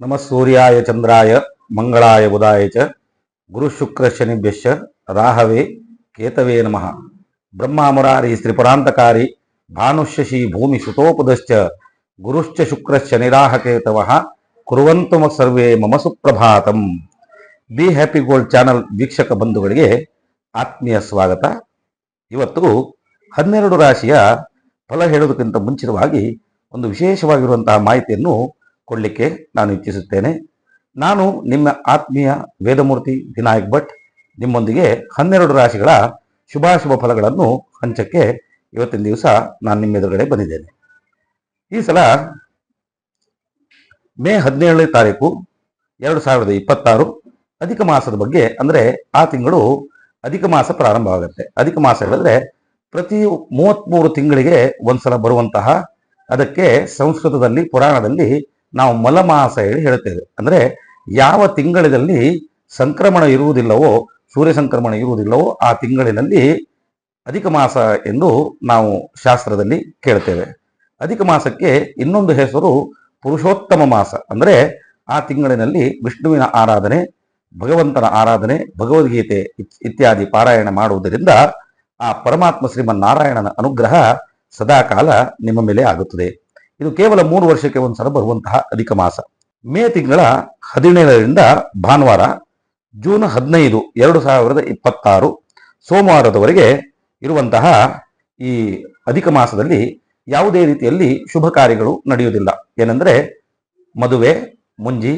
ನಮಃ ಸೂರ್ಯಾಯ ಚಂದ್ರಾಯ ಮಂಗಳಾಯ ಬುಧಾಯ ಚ ಗುರು ಶುಕ್ರ ಶನಿಭ್ಯಶ್ಚ ರಾಹವೇ ಕೇತವೇ ನಮಃ. ಬ್ರಹ್ಮ ಮುರಾರಿ ಶ್ರೀಪುರಾಂತಕಾರಿ ಭಾನುಷ್ಯಶಿ ಭೂಮಿ ಸುತೋಪದಶ್ಚ ಗುರುಶ್ಚ ಶುಕ್ರಶ್ಚ ನಿರಾಹಕೇತವಃ ಕುರುವಂತು ಸರ್ವೇ ಮಮ Suprabhatam. Be happy gold channel ವೀಕ್ಷಕ ಬಂಧುಗಳಿಗೆ ಆತ್ಮೀಯ ಸ್ವಾಗತ. ಇವತ್ತು 12 ರಾಶಿಯ ಫಲ ಹೇಳೋದಕ್ಕಿಂತ ಮುಂಚಿತವಾಗಿ ಒಂದು ವಿಶೇಷವಾಗಿರುವಂತಹ ಮಾಹಿತಿಯನ್ನು ಕೊಡಲಿಕ್ಕೆ ನಾನು ಇಚ್ಛಿಸುತ್ತೇನೆ. ನಾನು ನಿಮ್ಮ ಆತ್ಮೀಯ ವೇದಮೂರ್ತಿ ವಿನಾಯಕ್ ಭಟ್ ನಿಮ್ಮೊಂದಿಗೆ 12 ರಾಶಿಗಳ ಶುಭಾಶುಭ ಫಲಗಳನ್ನು ಹಂಚಕ್ಕೆ ಇವತ್ತಿನ ದಿವಸ ನಾನು ನಿಮ್ಮ ಎದುರುಗಡೆ ಬಂದಿದ್ದೇನೆ. ಈ ಸಲ ಮೇ 17ನೇ ತಾರೀಕು 2026 ಅಧಿಕ ಮಾಸದ ಬಗ್ಗೆ, ಅಂದರೆ ಆ ತಿಂಗಳು ಅಧಿಕ ಮಾಸ ಪ್ರಾರಂಭವಾಗುತ್ತೆ. ಅಧಿಕ ಮಾಸ ಹೇಳಿದ್ರೆ ಪ್ರತಿ 33 ತಿಂಗಳಿಗೆ ಒಂದ್ಸಲ ಬರುವಂತಹ, ಅದಕ್ಕೆ ಸಂಸ್ಕೃತದಲ್ಲಿ ಪುರಾಣದಲ್ಲಿ ನಾವು ಮಲಮಾಸ ಹೇಳಿ ಹೇಳುತ್ತೇವೆ. ಅಂದರೆ ಯಾವ ತಿಂಗಳಿನಲ್ಲಿ ಸಂಕ್ರಮಣ ಇರುವುದಿಲ್ಲವೋ, ಸೂರ್ಯ ಸಂಕ್ರಮಣ ಇರುವುದಿಲ್ಲವೋ ಆ ತಿಂಗಳಿನಲ್ಲಿ ಅಧಿಕ ಮಾಸ ಎಂದು ನಾವು ಶಾಸ್ತ್ರದಲ್ಲಿ ಕೇಳ್ತೇವೆ. ಅಧಿಕ ಮಾಸಕ್ಕೆ ಇನ್ನೊಂದು ಹೆಸರು ಪುರುಷೋತ್ತಮ ಮಾಸ. ಅಂದರೆ ಆ ತಿಂಗಳಿನಲ್ಲಿ ವಿಷ್ಣುವಿನ ಆರಾಧನೆ, ಭಗವಂತನ ಆರಾಧನೆ, ಭಗವದ್ಗೀತೆ ಇತ್ಯಾದಿ ಪಾರಾಯಣ ಮಾಡುವುದರಿಂದ ಆ ಪರಮಾತ್ಮ ಶ್ರೀಮನ್ನಾರಾಯಣನ ಅನುಗ್ರಹ ಸದಾಕಾಲ ನಿಮ್ಮ ಮೇಲೆ ಆಗುತ್ತದೆ. ಇದು ಕೇವಲ 3 ವರ್ಷಕ್ಕೆ ಒಂದ್ಸಲ ಬರುವಂತಹ ಅಧಿಕ ಮಾಸ. ಮೇ ತಿಂಗಳ 17ರಿಂದ ಭಾನುವಾರ ಜೂನ್ 15, 2026 ಸೋಮವಾರದವರೆಗೆ ಇರುವಂತಹ ಈ ಅಧಿಕ ಮಾಸದಲ್ಲಿ ಯಾವುದೇ ರೀತಿಯಲ್ಲಿ ಶುಭ ಕಾರ್ಯಗಳು ನಡೆಯುವುದಿಲ್ಲ. ಏನೆಂದರೆ ಮದುವೆ, ಮುಂಜಿ,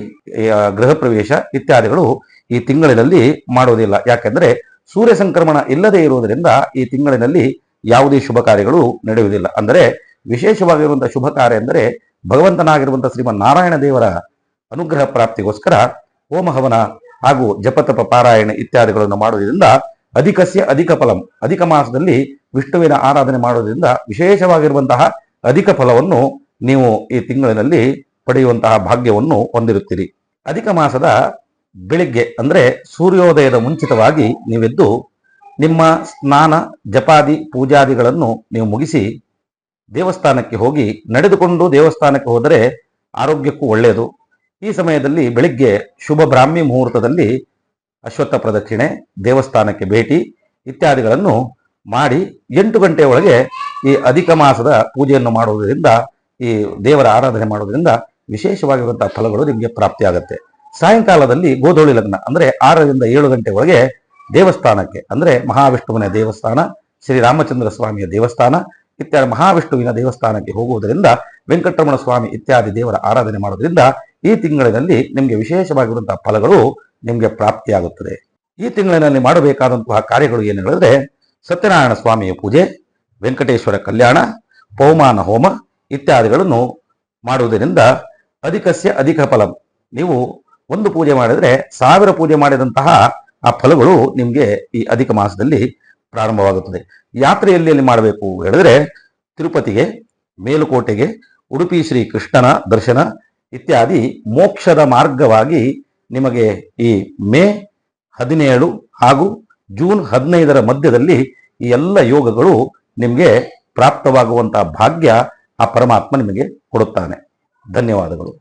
ಗೃಹ ಪ್ರವೇಶ ಇತ್ಯಾದಿಗಳು ಈ ತಿಂಗಳಿನಲ್ಲಿ ಮಾಡುವುದಿಲ್ಲ. ಯಾಕೆಂದ್ರೆ ಸೂರ್ಯ ಸಂಕ್ರಮಣ ಇಲ್ಲದೆ ಇರುವುದರಿಂದ ಈ ತಿಂಗಳಿನಲ್ಲಿ ಯಾವುದೇ ಶುಭ ಕಾರ್ಯಗಳು ನಡೆಯುವುದಿಲ್ಲ. ಅಂದರೆ ವಿಶೇಷವಾಗಿರುವಂತಹ ಶುಭ ಕಾರ್ಯ ಎಂದರೆ ಭಗವಂತನಾಗಿರುವಂತಹ ಶ್ರೀಮನ್ನಾರಾಯಣ ದೇವರ ಅನುಗ್ರಹ ಪ್ರಾಪ್ತಿಗೋಸ್ಕರ ಹೋಮ ಹವನ ಹಾಗೂ ಜಪತಪ ಪಾರಾಯಣ ಇತ್ಯಾದಿಗಳನ್ನು ಮಾಡುವುದರಿಂದ ಅಧಿಕಸ್ಯ ಅಧಿಕ ಫಲಂ, ಅಧಿಕ ಮಾಸದಲ್ಲಿ ವಿಷ್ಣುವಿನ ಆರಾಧನೆ ಮಾಡುವುದರಿಂದ ವಿಶೇಷವಾಗಿರುವಂತಹ ಅಧಿಕ ಫಲವನ್ನು ನೀವು ಈ ತಿಂಗಳಿನಲ್ಲಿ ಪಡೆಯುವಂತಹ ಭಾಗ್ಯವನ್ನು ಹೊಂದಿರುತ್ತೀರಿ. ಅಧಿಕ ಮಾಸದ ಬೆಳಿಗ್ಗೆ ಅಂದರೆ ಸೂರ್ಯೋದಯದ ಮುಂಚಿತವಾಗಿ ನೀವೆದ್ದು ನಿಮ್ಮ ಸ್ನಾನ ಜಪಾದಿ ಪೂಜಾದಿಗಳನ್ನು ನೀವು ಮುಗಿಸಿ ದೇವಸ್ಥಾನಕ್ಕೆ ಹೋಗಿ, ನಡೆದುಕೊಂಡು ದೇವಸ್ಥಾನಕ್ಕೆ ಹೋದರೆ ಆರೋಗ್ಯಕ್ಕೂ ಒಳ್ಳೆಯದು. ಈ ಸಮಯದಲ್ಲಿ ಬೆಳಿಗ್ಗೆ ಶುಭ ಬ್ರಾಹ್ಮಿ ಮುಹೂರ್ತದಲ್ಲಿ ಅಶ್ವತ್ಥ ಪ್ರದಕ್ಷಿಣೆ, ದೇವಸ್ಥಾನಕ್ಕೆ ಭೇಟಿ ಇತ್ಯಾದಿಗಳನ್ನು ಮಾಡಿ 8 ಗಂಟೆಯ ಒಳಗೆ ಈ ಅಧಿಕ ಮಾಸದ ಪೂಜೆಯನ್ನು ಮಾಡುವುದರಿಂದ, ಈ ದೇವರ ಆರಾಧನೆ ಮಾಡುವುದರಿಂದ ವಿಶೇಷವಾಗಿರುವಂತಹ ಫಲಗಳು ನಿಮಗೆ ಪ್ರಾಪ್ತಿಯಾಗುತ್ತೆ. ಸಾಯಂಕಾಲದಲ್ಲಿ ಗೋಧೂಳಿ ಲಗ್ನ ಅಂದರೆ 6ರಿಂದ 7 ಗಂಟೆ ಒಳಗೆ ದೇವಸ್ಥಾನಕ್ಕೆ, ಅಂದರೆ ಮಹಾವಿಷ್ಣುವಿನ ದೇವಸ್ಥಾನ, ಶ್ರೀರಾಮಚಂದ್ರ ಸ್ವಾಮಿಯ ದೇವಸ್ಥಾನ ಇತ್ಯಾದಿ ಮಹಾವಿಷ್ಣುವಿನ ದೇವಸ್ಥಾನಕ್ಕೆ ಹೋಗುವುದರಿಂದ, ವೆಂಕಟರಮಣ ಸ್ವಾಮಿ ಇತ್ಯಾದಿ ದೇವರ ಆರಾಧನೆ ಮಾಡೋದ್ರಿಂದ ಈ ತಿಂಗಳಿನಲ್ಲಿ ನಿಮಗೆ ವಿಶೇಷವಾಗಿರುವಂತಹ ಫಲಗಳು ನಿಮಗೆ ಪ್ರಾಪ್ತಿಯಾಗುತ್ತದೆ. ಈ ತಿಂಗಳಿನಲ್ಲಿ ಮಾಡಬೇಕಾದಂತಹ ಕಾರ್ಯಗಳು ಏನು ಹೇಳಿದ್ರೆ, ಸತ್ಯನಾರಾಯಣ ಸ್ವಾಮಿಯ ಪೂಜೆ, ವೆಂಕಟೇಶ್ವರ ಕಲ್ಯಾಣ, ಪೌಮಾನ ಹೋಮ ಇತ್ಯಾದಿಗಳನ್ನು ಮಾಡುವುದರಿಂದ ಅಧಿಕಸ್ಯ ಅಧಿಕ ಫಲಂ. ನೀವು ಒಂದು ಪೂಜೆ ಮಾಡಿದರೆ 1000 ಪೂಜೆ ಮಾಡಿದಂತಹ ಆ ಫಲಗಳು ನಿಮಗೆ ಈ ಅಧಿಕ ಮಾಸದಲ್ಲಿ ಪ್ರಾರಂಭವಾಗುತ್ತದೆ. ಯಾತ್ರೆಯಲ್ಲಿ ಮಾಡಬೇಕು ಹೇಳಿದ್ರೆ ತಿರುಪತಿಗೆ, ಮೇಲುಕೋಟೆಗೆ, ಉಡುಪಿ ಶ್ರೀ ಕೃಷ್ಣನ ದರ್ಶನ ಇತ್ಯಾದಿ ಮೋಕ್ಷದ ಮಾರ್ಗವಾಗಿ ನಿಮಗೆ ಈ ಮೇ 17 ಹಾಗೂ ಜೂನ್ 15ರ ಮಧ್ಯದಲ್ಲಿ ಈ ಎಲ್ಲ ಯೋಗಗಳು ನಿಮಗೆ ಪ್ರಾಪ್ತವಾಗುವಂತಹ ಭಾಗ್ಯ ಆ ಪರಮಾತ್ಮ ನಿಮಗೆ ಕೊಡುತ್ತಾನೆ. ಧನ್ಯವಾದಗಳು.